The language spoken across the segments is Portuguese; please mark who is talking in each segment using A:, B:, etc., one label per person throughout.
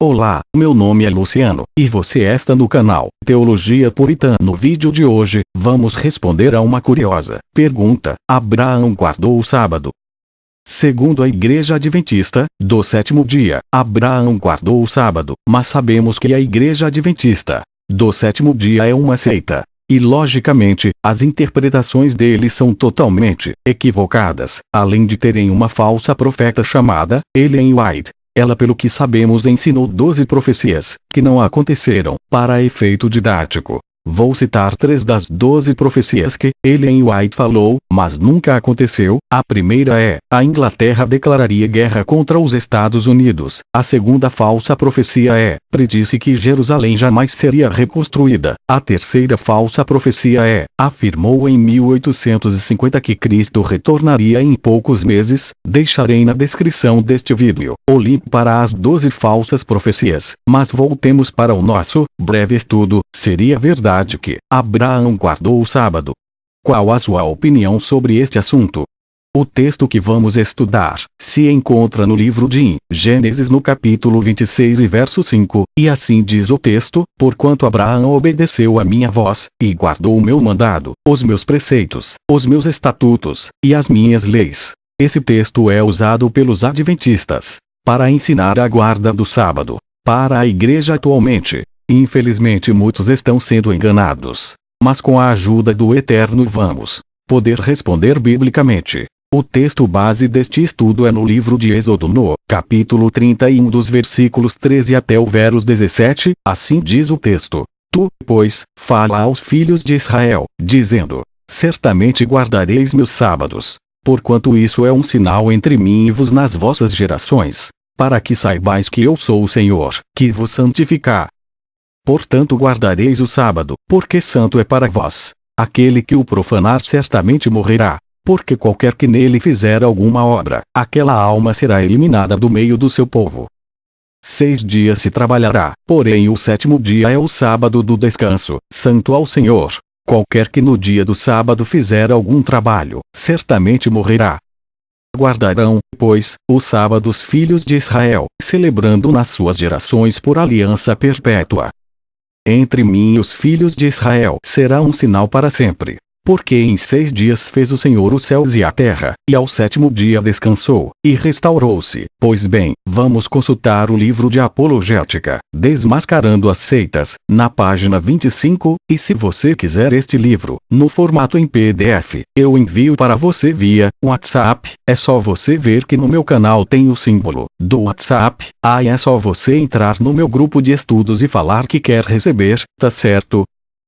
A: Olá, meu nome é Luciano, e você está no canal Teologia Puritana. No vídeo de hoje, vamos responder a uma curiosa pergunta: Abraão guardou o sábado? Segundo a Igreja Adventista do Sétimo Dia, Abraão guardou o sábado, mas sabemos que a Igreja Adventista do Sétimo Dia é uma seita. E logicamente, as interpretações deles são totalmente equivocadas, além de terem uma falsa profeta chamada Ellen White. Ela, pelo que sabemos, ensinou 12 profecias, que não aconteceram, para efeito didático. Vou citar 3 das 12 profecias que Ellen White falou, mas nunca aconteceu. A primeira é: a Inglaterra declararia guerra contra os Estados Unidos. A segunda falsa profecia é: predisse que Jerusalém jamais seria reconstruída. A terceira falsa profecia é: afirmou em 1850 que Cristo retornaria em poucos meses. Deixarei na descrição deste vídeo o link para as 12 falsas profecias. Mas voltemos para o nosso breve estudo. Seria verdade que Abraão guardou o sábado? Qual a sua opinião sobre este assunto? O texto que vamos estudar se encontra no livro de Gênesis, no capítulo 26 e verso 5, e assim diz o texto: porquanto Abraão obedeceu a minha voz, e guardou o meu mandado, os meus preceitos, os meus estatutos, e as minhas leis. Esse texto é usado pelos adventistas para ensinar a guarda do sábado. Para a igreja atualmente, infelizmente, muitos estão sendo enganados. Mas com a ajuda do Eterno vamos poder responder biblicamente. O texto base deste estudo é no livro de Êxodo, no capítulo 31, dos versículos 13 até o verso 17, assim diz o texto: Tu, pois, fala aos filhos de Israel, dizendo: certamente guardareis meus sábados, porquanto isso é um sinal entre mim e vos nas vossas gerações, para que saibais que eu sou o Senhor, que vos santificar. Portanto guardareis o sábado, porque santo é para vós. Aquele que o profanar certamente morrerá, porque qualquer que nele fizer alguma obra, aquela alma será eliminada do meio do seu povo. 6 dias se trabalhará, porém o sétimo dia é o sábado do descanso, santo ao Senhor. Qualquer que no dia do sábado fizer algum trabalho, certamente morrerá. Guardarão, pois, o sábado os filhos de Israel, celebrando nas suas gerações por aliança perpétua. Entre mim e os filhos de Israel será um sinal para sempre. Porque em 6 dias fez o Senhor os céus e a terra, e ao sétimo dia descansou, e restaurou-se. Pois bem, vamos consultar o livro de Apologética, Desmascarando as Seitas, na página 25, e se você quiser este livro, no formato em PDF, eu envio para você via WhatsApp. É só você ver que no meu canal tem o símbolo do WhatsApp, aí é só você entrar no meu grupo de estudos e falar que quer receber, tá certo?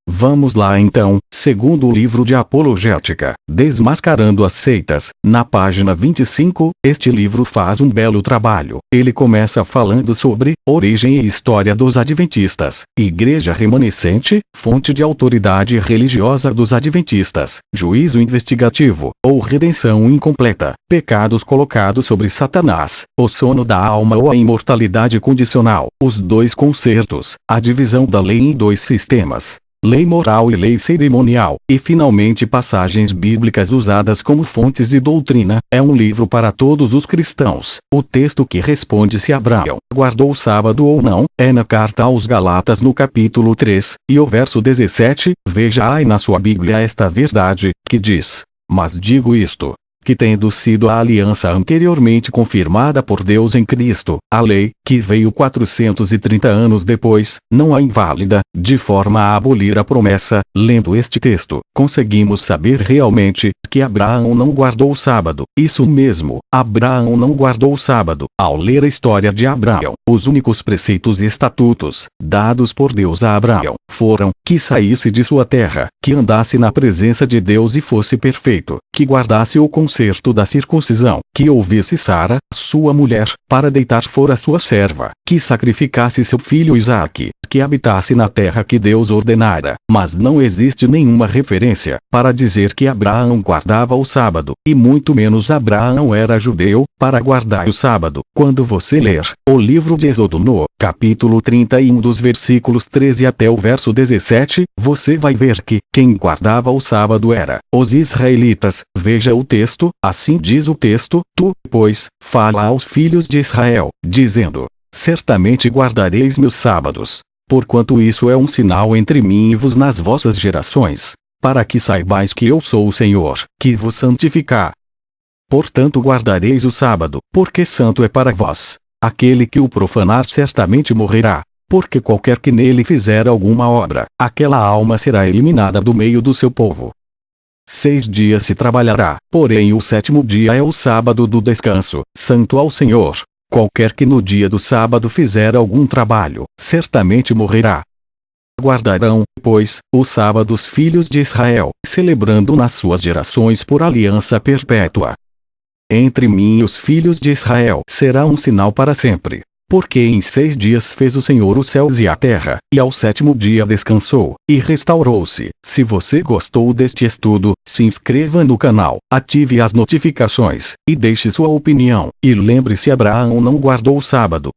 A: Vamos lá então. Segundo o livro de Apologética, Desmascarando as Seitas, na página 25, este livro faz um belo trabalho. Ele começa falando sobre origem e história dos adventistas, igreja remanescente, fonte de autoridade religiosa dos adventistas, juízo investigativo, ou redenção incompleta, pecados colocados sobre Satanás, o sono da alma ou a imortalidade condicional, os 2 concertos, a divisão da lei em 2 sistemas, lei moral e lei cerimonial, e finalmente passagens bíblicas usadas como fontes de doutrina. É um livro para todos os cristãos. O texto que responde se Abraão guardou o sábado ou não, é na carta aos Galatas, no capítulo 3, e o verso 17, veja aí na sua Bíblia esta verdade, que diz: mas digo isto, que tendo sido a aliança anteriormente confirmada por Deus em Cristo, a lei, que veio 430 anos depois, não é inválida, de forma a abolir a promessa. Lendo este texto, conseguimos saber realmente que Abraão não guardou o sábado. Isso mesmo, Abraão não guardou o sábado. Ao ler a história de Abraão, os únicos preceitos e estatutos dados por Deus a Abraão foram: que saísse de sua terra, que andasse na presença de Deus e fosse perfeito, que guardasse o concerto da circuncisão, que ouvisse Sara, sua mulher, para deitar fora sua serva, que sacrificasse seu filho Isaque, que habitasse na terra que Deus ordenara. Mas não existe nenhuma referência para dizer que Abraão guardava o sábado, e muito menos Abraão era judeu, para guardar o sábado. Quando você ler o livro de Êxodo, no capítulo 31, dos versículos 13 até o verso 17, você vai ver que quem guardava o sábado era os israelitas. Veja o texto, assim diz o texto: tu, pois, fala aos filhos de Israel, dizendo: certamente guardareis meus sábados. Porquanto isso é um sinal entre mim e vos nas vossas gerações, para que saibais que eu sou o Senhor, que vos santificar. Portanto guardareis o sábado, porque santo é para vós. Aquele que o profanar certamente morrerá, porque qualquer que nele fizer alguma obra, aquela alma será eliminada do meio do seu povo. 6 dias se trabalhará, porém o 7º dia é o sábado do descanso, santo ao Senhor. Qualquer que no dia do sábado fizer algum trabalho, certamente morrerá. Guardarão, pois, o sábado os filhos de Israel, celebrando nas suas gerações por aliança perpétua. Entre mim e os filhos de Israel será um sinal para sempre. Porque em 6 dias fez o Senhor os céus e a terra, e ao 7º dia descansou, e restaurou-se. Se você gostou deste estudo, se inscreva no canal, ative as notificações, e deixe sua opinião. E lembre-se: Abraão não guardou o sábado,